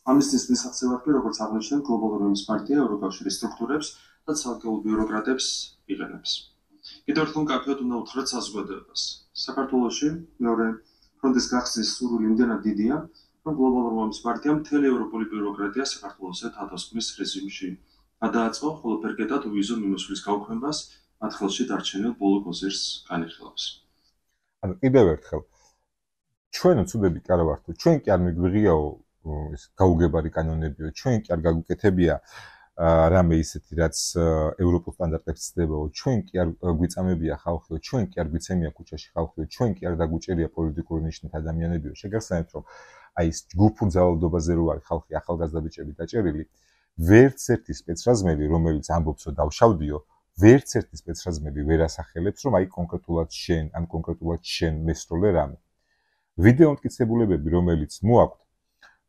ამისთვის მისაღწევად კი, როგორც აღნიშნეთ, გლობალური ომის პარტია ევროკავშირის სტრუქტურებს და ცალკეულ ბიუროკრატებს იყენებს. კიდევ ერთხელ მკაფიოდ უნდა უთხრათ საზოგადოებას. საქართველოში მეორე ფრონტის გახსნის სურვილი იმდენად დიდია, რომ გლობალური ომის პარტიამ მთელი ევროპული ბიუროკრატია საქართველოსზე თავდასხმის რეჟიმში გადააწყო, ხოლო ფერკეტად ვიზო მიმოსვლის გაუქმებას მათ ხელში დარჩენილ ბოლო გოზერს განიხილავს. ანუ კიდევ ერთხელ ჩვენ უცუდები კი არ ვართ, ჩვენ კი არ მიგვიღიაო ეს გაუგებარი კანონებიო, ჩვენ კი არ გაგვიკეთებია რამე ისეთი, რაც ევროპულ სტანდარტებს ცდებაო, ჩვენ კი არ გვიწამებია ხალხიო, ჩვენ კი არ გვიცემია ქუჩაში ხალხიო, ჩვენ კი არ დაგვიჭერია პოლიტიკური ნიშნით ადამიანებიო. შეგახსენებთ, რომ აი ეს ჯგუფურ ძალადობაზე რო არის ხალხი ახალგაზრდა ბიჭები დაჭერილი, ვერც ერთი სპეცრაზმელი, რომელიც ამბობს, რომ დავშავდიო, ვერც ერთი სპეცრაზმები ვერ ასახელებს, რომ აი კონკრეტულად შენ, ან კონკრეტულად შენ მესროლე რამე. ვიდეო მტკიცებულებები, რომელიც მოაქვთ,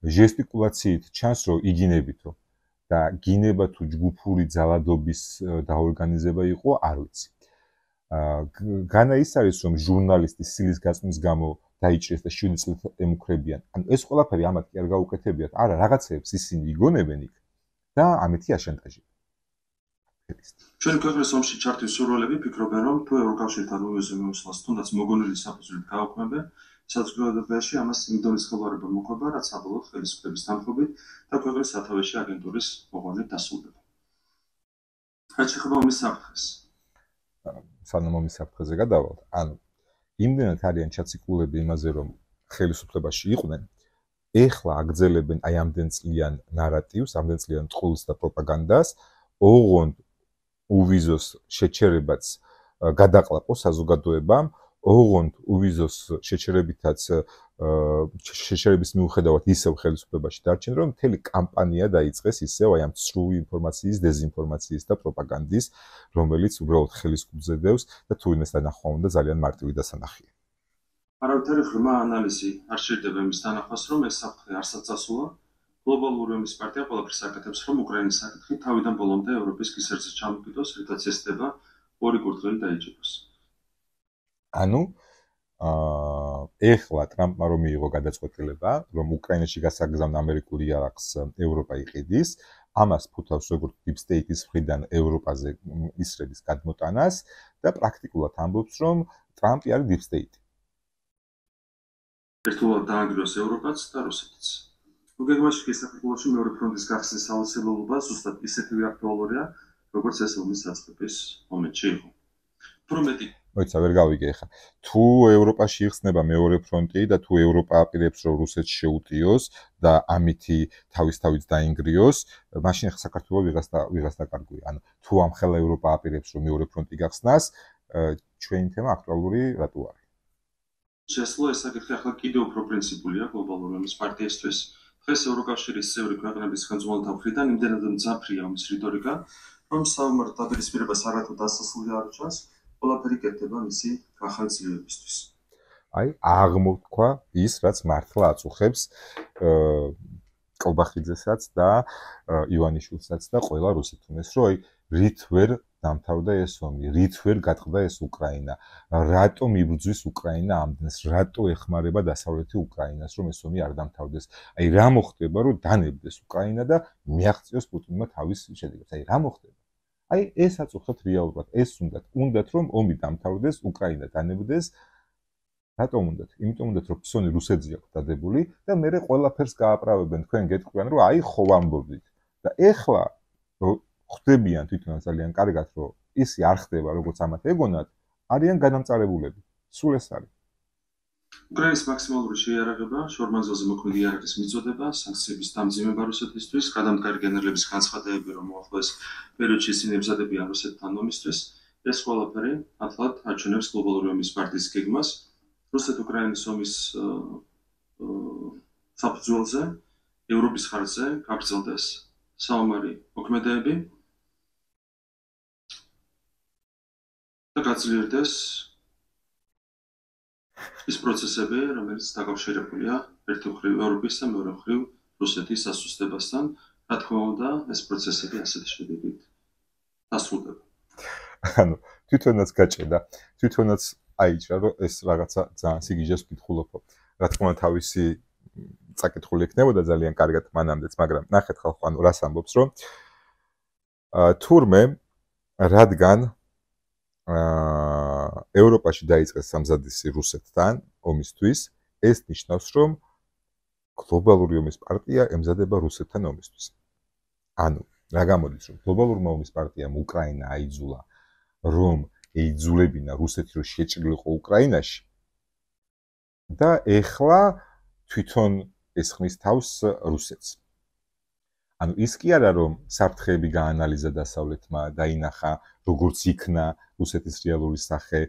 ჟესტიკულაციით ჩანს, რომ იგინებითო და გინება თუ ჯგუფური ძალადობის დაორგანიზება იყო, არ ვიცი. განა ის არის, რომ ჟურნალისტი სილის გაწმის გამო დაიჭრეს და 7 წლით ემუქრებიან. ანუ ეს ყველაფერი ამათ კი არ გაუკეთებიათ. არა, რაღაცეებს ისინი იგონებენ იქ და ამეთი აშანტაჟებენ. ჩვენი ქვეყნის ომში ჩართვის სურვილები ფიქრობენ, რომ თუ ევროკავშირთან უვიოზო მიმოსვლას თუნდაც მოგონილი საფუძვლით გააუქმებენ, საზოგადოებაში ამას იმდონის ხელვარება მოყვება, რაც საბოლოოდ ხელისუფლების თანხმობით და ქვეყნის სათავეში აგენტურის მოყვანით დასრულდება. რაც შეეხება ომის საფრთხეს. სანამ ომის საფრთხეზე გადავალთ, ანუ იმდენად არიან ჩაციკულები იმაზე, რომ ხელისუფლებაში იყვნენ, ეხლა აგრძელებენ აი ამდენ წლიან ნარატივს, ამდენ წლიან ტყუილს და პროპაგანდას, ოღონდ უვიზოს შეჩერებაც გადაყლაპოს საზოგადოებამ, ოღონდ უვიზოს შეჩერებითაც შეჩერების მიუხედავად ისევ ხელისუფლებაში დარჩენ, რომ მთელი კამპანია დაიწყეს ისევ აი ამ ცრუვი ინფორმაციის, დეზინფორმაციის და პროპაგანდის, რომელიც უბრალოდ ხელის კუძზე დევს და თუ იმას დანახვა უნდა ძალიან მარტივი დასანახია. არავითარი ღრმა ანალიზი არ შეიძლება იმის დანახვას, რომ ეს საფრთხე არსად წასულა. გლობალური ომის პარტია ყველაფერს აკეთებს, რომ უკრაინის საკითხი თავიდან ბოლომდე ევროპის კისერზე ჩამოკიდოს, რითაც ეს ხდება ორი კურდღელი დაიჭიროს. ანუ ეხლა ტრამპმა რომ მიიღო გადაწყვეტილება, რომ უკრაინაში გასაგზავნ ამერიკული იარაღს ევროპა იყიდის, ამას ფუთავს როგორც Deep State-ის მხრიდან ევროპაზე ისრების გადმოტანას და პრაქტიკულად ამბობს, რომ ტრამპი არის Deep State. ერთულად დაანგრიოს ევროპაც და რუსეთიც. გეგმაში გასახლებულში მეორე ფრონტის გახსნის აუცილებლობა ზუსტად ისეთივე აქტუალურია, როგორც ეს ომის დაწყების მომენტში იყო. პრომეტი მოიცა ვერ გავიგე ხა. თუ ევროპაში იხსნება მეორე ფრონტი და თუ ევროპა აპირებს, რომ რუსეთს შეუტიოს და ამითი თავის-თავის დაინგრიოს, მაშინ ხა საქართველოს ვიღას დაკარგვია. ანუ თუ ამ ხელა ევროპა აპირებს, რომ მეორე ფრონტი გახსნას, ჩვენი თემა აქტუალური რატო არის? შესაძლოა ეს საკითხი ახლა კიდევ უფრო პრინციპულია გლობალური ომის პარტიისთვის. დღეს ევროკავშირის წევრი ქვეყნების ხელმძღვანელთა მხრიდან იმდენად მძაფრია ომის რიტორიკა, რომ საომარ დაპირისპირებას არათუ დასასრული არ ჩანს, ყველაფერი კეთდება მისი გახალისებისთვის. აი, აღმოთქვა ის, რაც მართლა აწუხებს კობახიძესაც და ივანიშვილსაც და ყველა რუსეთუნეს, რომ აი რით ვერ დამთავრდა ეს ომი, რით ვერ გატყდა ეს უკრაინა, რატომ იბრძვის უკრაინა ამდენს, რატო ეხმარება დასავლეთი უკრაინას, რომ ეს ომი არ დამთავრდეს. აი რა მოხდება, რომ დანებდეს უკრაინა და მიაღწიოს პუტინმა თავის შედეგებს. აი რა მოხდება? აი ეს აწუხებთ რეალურად, ეს უნდათ რომ ომი დამთავრდეს, უკრაინა დანებდეს. რატომ უნდათ? იმიტომ უნდათ რომ ფსონი რუსეთზე აქვს დადებული და მე ყველაფერს გააправებენ, თქვენ გეტყვიან რომ აი ხო ვამბობდით. და ეხლა ხდებიან თვითონ ძალიან კარგად რომ ისი არ ხდება როგორც ამათ ეგონათ, არიან განამწარებულები. სულ ეს არის. უკრაინის მაქსიმალური შეიარაღება, შორმანძილზე მოქმედი იარაღის მიწოდება, სანქციების დამძიმება რუსეთისთვის, გადამდგარი გენერლების განცხადებები, რომ მოახლოეს პერიოდში ისინი ემზადებიან რუსეთთან ომისთვის, ეს ყველაფერი ახლად აჩვენებს გლობალური ომის პარტიის გეგმას, რუსეთ-უკრაინის ომის საფუძველზე, ევროპის ხარჯზე გაგრძელდეს საომარი მოქმედებები და გაძლიერდეს ის პროცესები, რომელიც დაკავშირებულია ერთი მხრივ ევროპის და მეორე მხრივ რუსეთის სასუსტებასთან, რა თქმა უნდა, ეს პროცესები ასეთი შედეგით დასრულდება. ანუ თვითონაც გაჭედა, თვითონაც აიჭრა, რომ ეს რაღაცა ძალიან სიგიჟეს ვკითხულობ. რა თქმა უნდა, თავისი წაკითხული ექნებოდა ძალიან კარგად მანამდეც, მაგრამ ნახეთ ხალხო, ანუ რას ამბობს, რომ თურმე რადგან ევროპაში დაიწყეს სამზადისი რუსეთთან ომისთვის, ეს ნიშნავს, რომ გლობალური ომის პარტია ემზადება რუსეთთან ომისთვის. ანუ რა გამოდის, რომ გლობალურმა ომის პარტიამ უკრაინა აიძულა, რომ ეიძულებინა რუსეთი რომ შეჭრილიყო უკრაინაში და ეხლა თვითონ ესხმის თავს რუსეთს. ანუ ის კი არა რომ საფრთხეები გაანალიზა დასავლეთმა, დაინახა როგორც იქნა რუსეთის რეალური სახე,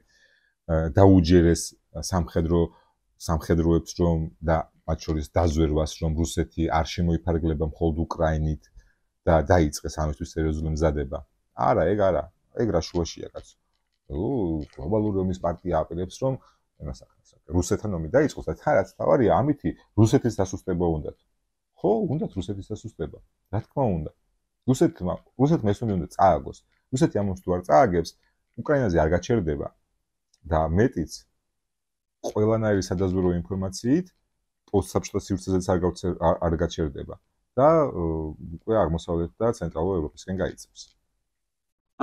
დაუჯერეს სამხედროებს რომ და მათ შორის დაზვერვას რომ რუსეთი არ შემოიფარგლება მხოლოდ უკრაინით და დაიწყეს ამისთვის სერიოზული მზადება. არა, ეგ არა. ეგ რა შუაშია კაცო. გლობალური ომის პარტია აპირებს რომ იმას ახდენს. რუსეთთან ომი დაიწყოს და თან რაც თავარია, ამითი რუსეთის დასუსტება უნდათ. ხო, უნდათ რუსეთის დასუსტება. რა თქმა უნდა. რუსეთმა ეს უნდა წააგოს. რუსეთი ამას თუ არ წააგებს, უკრაინაზე არ გაჩერდება და მეტიც ყველანაირი სადაზვერვო ინფორმაციით პოსტსაბჭოთა სივრცეზეც არ გაჩერდება და უკვე აღმოსავლეთ და ცენტრალურ ევროპისკენ გაიწევს.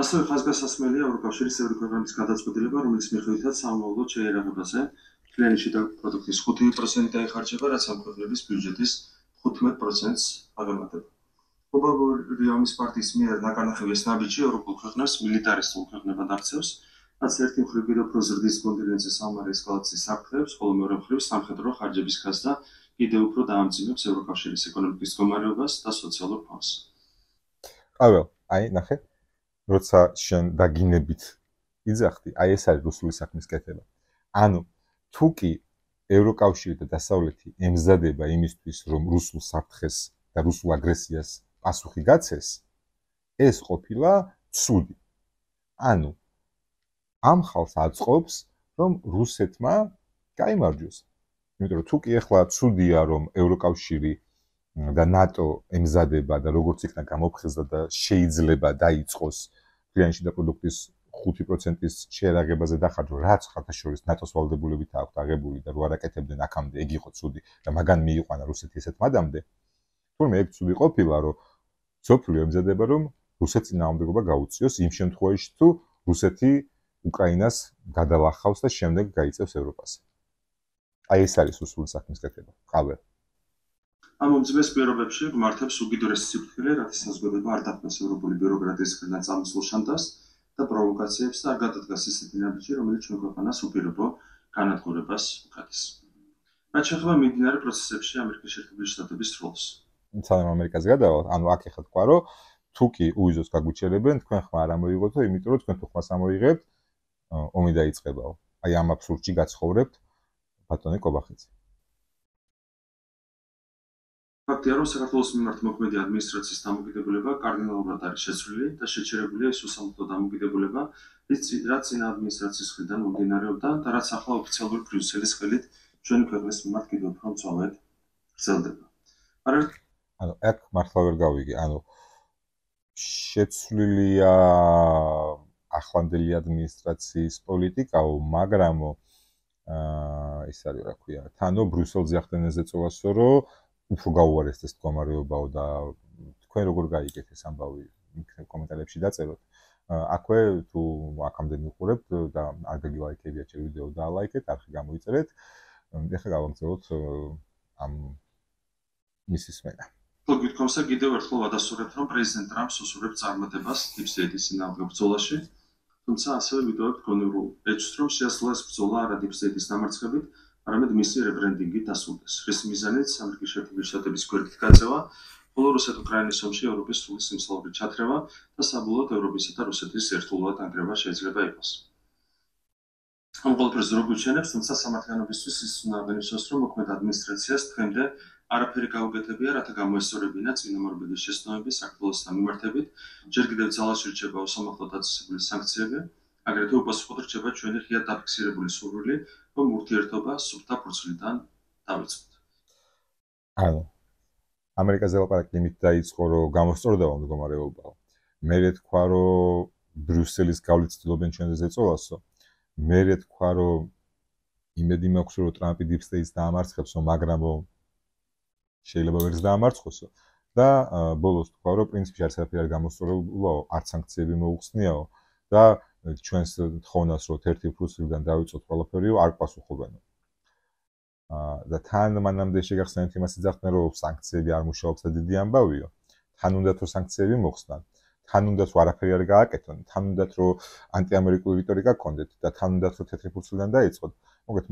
ასევე ხაზგასასმელია ევროკავშირის წევრი ქვეყნების გადაწყვეტილება, რომელიც მიხედვითაც სამომავლოდ შეერაღებაზე მთლიანი შიდა პროდუქტის 5% დაიხარჯება, რაც ამ ქვეყნების ბიუჯეტის 15%-ს აღემატება. გლობალური ომის პარტიის მიერ ნაკარნახევი ეს ნაბიჯი ევროპულ ქვეყნებს მილიტარისტულ ქვეყნებად აქცევს, რაც ერთი მხრივ კიდევ უფრო ზრდის კონტინენტზე სამარი ესკალაციის საფრთხეებს, ხოლო მეორე მხრივ სამხედრო ხარჯების გაზრდა კიდევ უფრო დაამძიმებს ევროკავშირის ეკონომიკის მდგომარეობას და სოციალურ ფონს. ყაվել, აი ნახე, როცა შენ დაგინებით იძახდი, აი ეს არის რუსული საქმის კეთება. ანუ თუ კი ევროკავშირი და დასავლეთი ემზადება იმისთვის, რომ რუსულ საფრთხეს და რუსულ აგრესიას პასუხი გაცეს, ეს ყოფილა ცუდი. ანუ ამ ხალხს აწყობს, რომ რუსეთმა გაიმარჯვოს. იმიტომ რომ თუ კი ახლა ცუდია, რომ ევროკავშირი და ნატო ემზადება და როგორც იქნა გამოფხიზდა და შეიძლება დაიწყოს მთლიანი შიდა პროდუქტის 5%-ის შეერაღებაზე დახარჯვა, რაც ხათაშორის ნატოს ვალდებულებით აქვს აღებული და რო არაკეთებდნენ აქამდე, ეგ იყო ცუდი და მაგან მიიყვანა რუსეთი ესეთ მადამდე. თუმცა ეგ ცუდი ყოფილა, რომ სოფლიო ემზადება, რომ რუსეთს წინააღმდეგობა გაუწიოს იმ შემთხვევაში, თუ რუსეთი უკრაინას გადალახავს და შემდეგ გაიწევს ევროპას. აი ეს არის რუსული საქმის კეთება. ყავე. ამ მომძიმეს პირობებში გმართებს უკიდურესი სიფრთხილე, რაც საზოგადოება არ დაფნას ევროპული ბიუროკრატიის მხრიდან წამოსულ შანტაჟს და პროვოკაციებს და არ გადადგას ისეთი ნაბიჯი, რომელიც ჩვენ ქვეყანას უპირობო განადგურებას უხდის. რაც შეეხება მიმდინარე პროცესებში ამერიკის შეერთებული შტატების როლს. სანამ ამერიკაზე გადავალ, ანუ აქ ეხლა თქვა, რომ თუ კი უიზოს გაგუჩერებენ, თქვენ ხმა არ ამოიღოთ, იმიტომ რომ თქვენ თუ ხმას ამოიღებთ, ომი დაიწყებაო. აი ამ აბსურდში გაცხოვრებთ ბატონი კობახიძე. ფაქტია, რომ საქართველოს მიმართ მოქმედი ადმინისტრაციის დამოკიდებულება კარდინალურად არის შეცვლილი და შეჩერებულია ის უსამართლო დამოკიდებულება, რაც წინა ადმინისტრაციის მხრიდან მომდინარეობდა და რაც ახლა ოფიციალური ბრიუსელის ხელით ჩვენი ქვეყნის მიმართ კიდევ უფრო მწვავედ გრძელდება. ანუ აქ მართლა ვერ გავიგე, ანუ შეცვლილია ახლანდელი ადმინისტრაციის პოლიტიკაო, მაგრამ ის არის რა ქვია, თანო ბრიუსელზე ახდენენ ზეწოლასო, რომ უფრო გაუარესდეს მდგომარეობაო და თქვენ როგორ გაიგეთ ეს ამბავი კომენტარებში დაწეროთ. აქვე თუ აქამდე მიყურებთ და არ გაგილაიქებიათ შე ვიდეო და ლაიქეთ, არხი გამოიწერეთ. ეხლა გავაგრძელოთ ამ მისის მენა. გითხოვსა კიდევ ერთხელ ვადასტურებთ, რომ პრეზიდენტ ტრამპს უსურვებს წარმატებას დიპსტეიტის წინააღმდეგ ბრძოლაში, თუმცა ასევე ვიტოვებთ გონივრულ ეჭვს, რომ შეასრულა ეს ბრძოლა არა დიპსტეიტის დამარცხებით, არამედ მისი რებრენდინგით დასრულდეს. რის მიზანიც ამერიკის შეერთებული შტატების გვერდით გაწევა, ხოლო რუსეთ-უკრაინის ომში ევროპის სრული სიმსხლობრივი ჩათრევა და საბოლოოდ ევროპისა და რუსეთის ერთდროულად ანგრევა შეიძლება იყოს. ამ ყველაფერს რო გვიჩვენებს, თუმცა სამართლიანობისთვის ის უნდა აღინიშნოს, რომ მოქმედ ადმინისტრაციას დღემდე არაფერი გაუგეთებია, რათა გამოესწორებინა წინამორბედის შეცდომები საქართველოსთან მიმართებით, ჯერ კიდევ ძალაში რჩება უსამართლოდ დაწესებული სანქციები, აგრეთვე უპასუხოდ რჩება ჩვენი ღიად დაფიქსირებული სურვილი, რომ ურთიერთობა სუფთა ფურცლიდან დავიწყოთ. ანუ ამერიკაზე ლაპარაკი იმით დაიწყო, რომ გამოსწორდება მდგომარეობა. მერე თქვა, რომ ბრიუსელის გავლით ცდილობენ ჩვენზე ზეწოლასო. მერე თქვა, რომ იმედი მაქვს, რომ ტრამპი დიპსტეიტს დაამარცხებსო, მაგრამ შეიძლება ვერც დაამარცხოსო. და ბოლოს თქვა, რომ პრინციპში არც არაფერი არ გამოსწორებულაო, არც სანქციები მოუხსნიაო და ჩვენს თხოვნას, რომ ერთი ფურცლიდან დავიწყოთ ყველაფერიო, არ პასუხობენო. და თან მანამდე შეგახსენეთ იმას იძახდნენ, რომ სანქციები არ მუშაობს და დიდი ამბავიო. თან უნდათ რომ სანქციები მოხსნან, თან უნდათ რომ არაფერი არ გააკეთონ, თან უნდათ რომ ანტიამერიკული რიტორიკა გქონდეთ და თან უნდათ რომ თეთრი ფურცლიდან დაიწყოთ. მოგეთ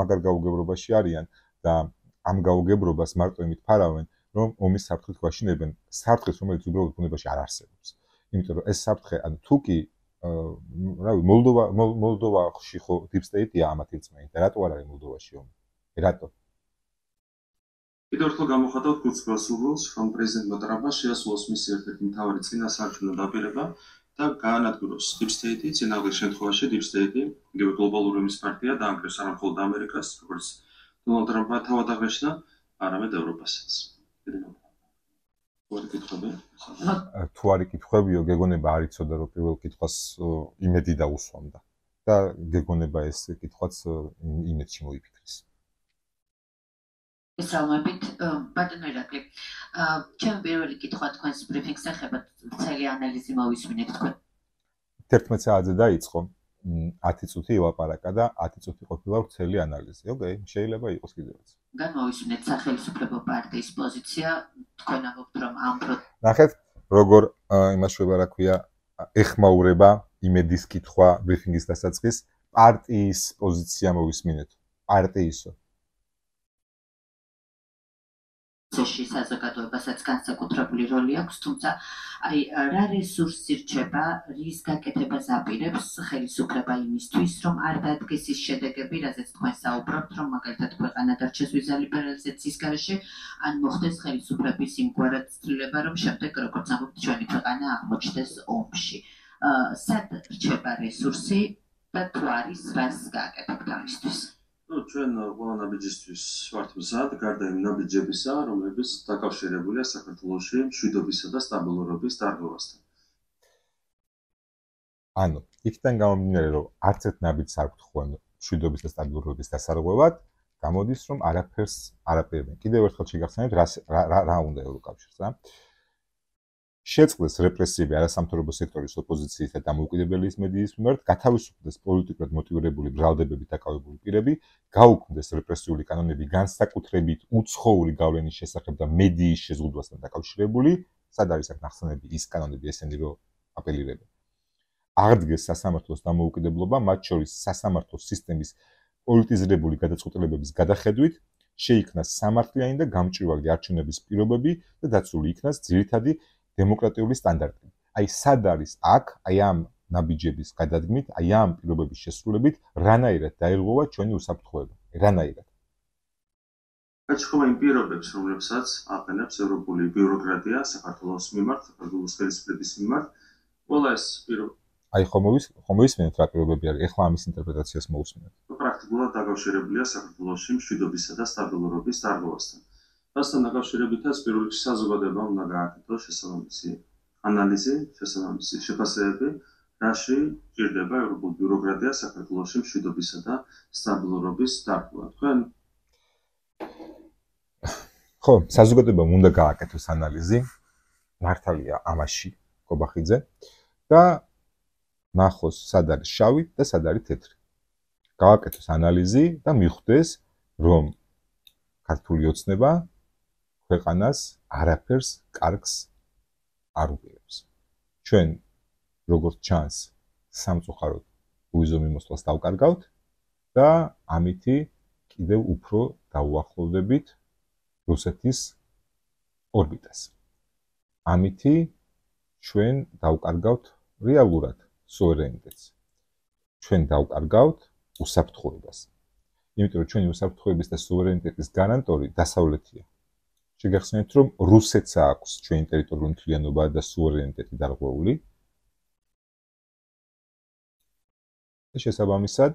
მაგარ გაუგებრობაში არიან და ამ გაუგებრობას მარტო იმით ფარავენ, რომ ომის საფრთხით გვაშინებენ, საფრთხეს, რომელიც უბრალოდ ბუნებაში არ არსებობს. იმიტომ რომ ეს საფრთხე, ანუ თუ კი რავი, მოლდოვაში ხო დიპსტეიტია ამათ იწმენით და რატო არ არის მოლდოვაში ომი? რატო? კიდევ ერთხელ გამოხატავთ გულწრფელ სურვილს, რომ პრეზიდენტ ტრამპმა შეასრულოს მისი ერთ-ერთი მთავარი წინასაარჩევნო დაპირება, და გაანადგუროს Deep State-ი, წინააღმდეგ შემთხვევაში Deep State-ი, იგივე გლობალური ომის პარტია დაანგრევს არა მხოლოდ ამერიკას, როგორც დონალდ ტრამპმა თავად აღნიშნა, არამედ ევროპასაც. თუ არ იკითხებიო, გეგონება არ იცოდა, რომ პირველ კითხვას იმედი დაუსვამდა და გეგონება ეს კითხვაც იმედში მოიფიქრეს. ესალმებით, ბატონო ირაკლი, ჩემი პირველი კითხვა თქვენს ბრიფინგს ეხება, მთელი ანალიზი მოვისმინეთ თქვენ. 11 საათზე დაიწყო 10 წუთი ილაპარაკა და 10 წუთი ყოფილა ვრცელი ანალიზი. ოკეი, შეიძლება იყოს კიდევაც. განმოვისმინეთ სახელმწიფო პარტიის პოზიცია, თქვენ ამბობთ, რომ ამ ნახეთ, როგორ იმაშვება, რა ქვია, ეხმაურება იმედის კითხვა ბრიფინგის დასაწყის პარტიის პოზიცია მოვისმინეთ. პარტიისო. პროცესში საზოგადოებასაც განსაკუთრებული როლი აქვს, თუმცა აი რა რესურსი რჩება, რის გაკეთებას აპირებს ხელისუფლება იმისთვის, რომ არ დადგეს ის შედეგები, რაზეც თქვენ საუბრობთ, რომ მაგალითად ქვეყანა დარჩეს ვიზალიბერალიზაციის გარეშე, ან მოხდეს ხელისუფლების იმგვარად ცვლილება, რომ შემდეგ როგორც ამბობთ, ჩვენი ქვეყანა აღმოჩნდეს ომში. სად რჩება რესურსი და თუ არის რას გააკეთებთ ამისთვის? ჩვენ ყველა ნაბიჯისთვის ვართ მზად, გარდა იმ ნაბიჯებისა, რომლებიც დაკავშირებულია საქართველოში მშვიდობისა და სტაბილურობის დარღვევასთან. ანუ, იქიდან გამომდინარე, რომ არც ერთ ნაბიჯს არ გვთხოვენ მშვიდობის და სტაბილურობის დასარღვევად, გამოდის, რომ არაფერს არ აპირებენ. კიდევ ერთხელ შეგახსენებთ, რა უნდა ევროკავშირს, რა? შეწყდეს რეპრესიები არასამთავრობო სექტორის ოპოზიციის და დამოუკიდებელი მედიის მიმართ, გათავისუფლდეს პოლიტიკურად მოტივირებული ბრალდებებით დაკავებული პირები, გაუქმდეს რეპრესიული კანონები განსაკუთრებით უცხოური გავლენის შესახებ და მედიის შეზღუდვასთან დაკავშირებული, სად არის აქ ნახსენები ის კანონები ესენი, რომ აპელირებენ. აღდგეს სასამართლოს დამოუკიდებლობა, მათ შორის სასამართლო სისტემის პოლიტიზირებული გადაწყვეტილებების გადახედვით, შეიქმნას სამართლიანი და გამჭვირვალე არჩევნების პირობები და დაცული იქნას ძირითადი დემოკრატიული სტანდარტები. აი სად არის აქ, აი ამ ნაბიჯების გადადგმით, აი ამ პირობების შესრულებით, რანაირად დაირღვევა ჩვენი უსაფრთხოება? რანაირად? გაჩხობა იმ პირობებს, რომლებსაც აყენებს ევროპული ბიუროკრატია საქართველოს მიმართ, საქართველოს ხელისუფლების მიმართ, ყველა ეს პირობები. აი ხომ მოვისმენთ რა პირობები არის? ეხლა ამის ინტერპრეტაციას მოვუსმინეთ. პრაქტიკულად დაკავშირებულია საქართველოში მშვიდობისა და სტაბილურობის დარღვევასთან. მასთან დაკავშირებითაც პირველ რიგში საზოგადოებამ უნდა გააკეთოს შესაბამისი ანალიზი, შესაბამისი შეფასებები, რაში ჭირდება ევროპული ბიუროკრატია საქართველოში მშვიდობისა და სტაბილურობის დარღვევა. თქვენ ხო, საზოგადოებამ უნდა გააკეთოს ანალიზი, მართალია ამაში, კობახიძე, და ნახოს სად არის შავი და სად არის თეთრი. გააკეთოს ანალიზი და მიხვდეს, რომ ქართული ოცნება ქვეყანას არაფერს კარგს არ უპირებს. ჩვენ როგორც ჩანს სამწუხაროდ უიზო მიმოსვლას დავკარგავთ და ამითი კიდევ უფრო დაუახლოვდებით რუსეთის ორბიტას. ამითი ჩვენ დავკარგავთ რეალურად სუვერენიტეტს. ჩვენ დავკარგავთ უსაფრთხოებას. იმიტომ რომ ჩვენი უსაფრთხოების და სუვერენიტეტის გარანტორი დასავლეთია. შეგახსენებთ, რომ რუსეთს აქვს ჩვენი ტერიტორიული მთლიანობა და სუვერენიტეტი დარღვეული. და შესაბამისად,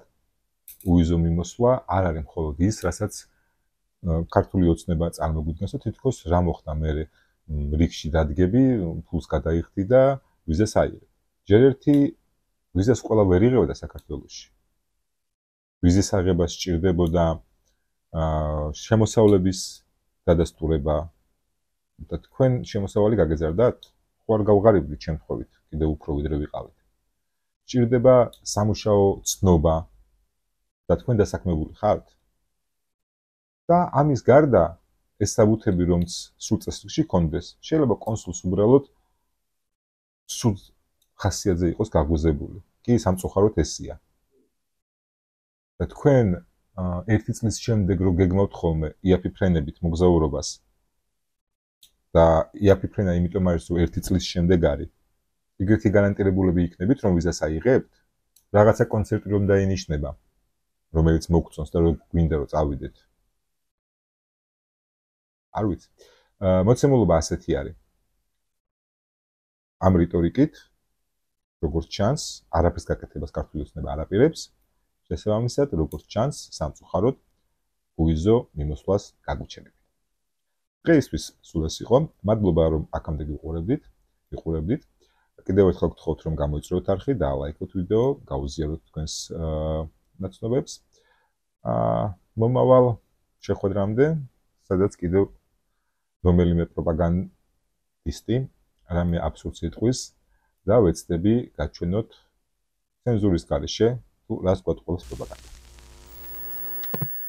უიზო მიმოსვლა არ არის მხოლოდ ის, რასაც ქართული ოცნება წარმოგვიდგენს და თითქოს რა მოხდა მე რიგში დადგები, ფულს გადაიხდი და ვიზას აიღე. ჯერ ერთი ვიზას ყველა ვერ იღებდა საქართველოში. ვიზის აღება სჭირდებოდა შემოსავლების დადასტურება და თქვენ შემოსავალი გაგეზარდათ? ხო არ გავღარიბდით შემთხვევით, კიდევ უფრო ვიდრე ვიყავით. სჭირდება სამუშაო ცნობა და თქვენ დასაქმებული ხართ? და ამის გარდა ეს საბუთები რომც სრულ წესრიგში კონდეს, შეიძლება კონსულს უბრალოდ სულ ხასიათზე იყოს გაგვიზებული. კი, სამწუხაროდ ესია. და თქვენ ერთი წლის შემდეგ რო გეგმავთ ხოლმე იაფი ფრენებით მოგზაურობას და იაფი ფრენა იმიტომ არის რომ ერთი წლის შემდეგ არის. იგივე გარანტირებულები იქნებით რომ ვიზას აიღებთ, რაღაცა კონცერტი რომ დაინიშნება, რომელიც მოგწონს და რომ გვინდა რომ წავიდეთ. არ ვიცი. მოცემულობა ასეთი არის. ამ რიტორიკით როგორც ჩანს, არაფრის გაკეთებას ქართული ოცნება არ აპირებს. შესაბამისად, როგორც ჩანს, სამწუხაროდ გუიზო მიმოსვლას გაგუჩენებთ. დღეისთვის სულ ეს იყო. მადლობა რომ აქამდე ვიყურებდით. კიდევ ერთხელ გთხოვთ რომ გამოიწვიოთ არხი და ლაიქოთ ვიდეო, გაუზიაროთ თქვენს ნაცნობებს. მომავალ შეხვედრამდე, სადაც კიდევ რომელიმე პროპაგანდისტი რამე აბსურდს იტყვის და ვეცდები გაჩვენოთ ცენზურის გარეშე თუ რას გვატყუებს პროპაგანდა.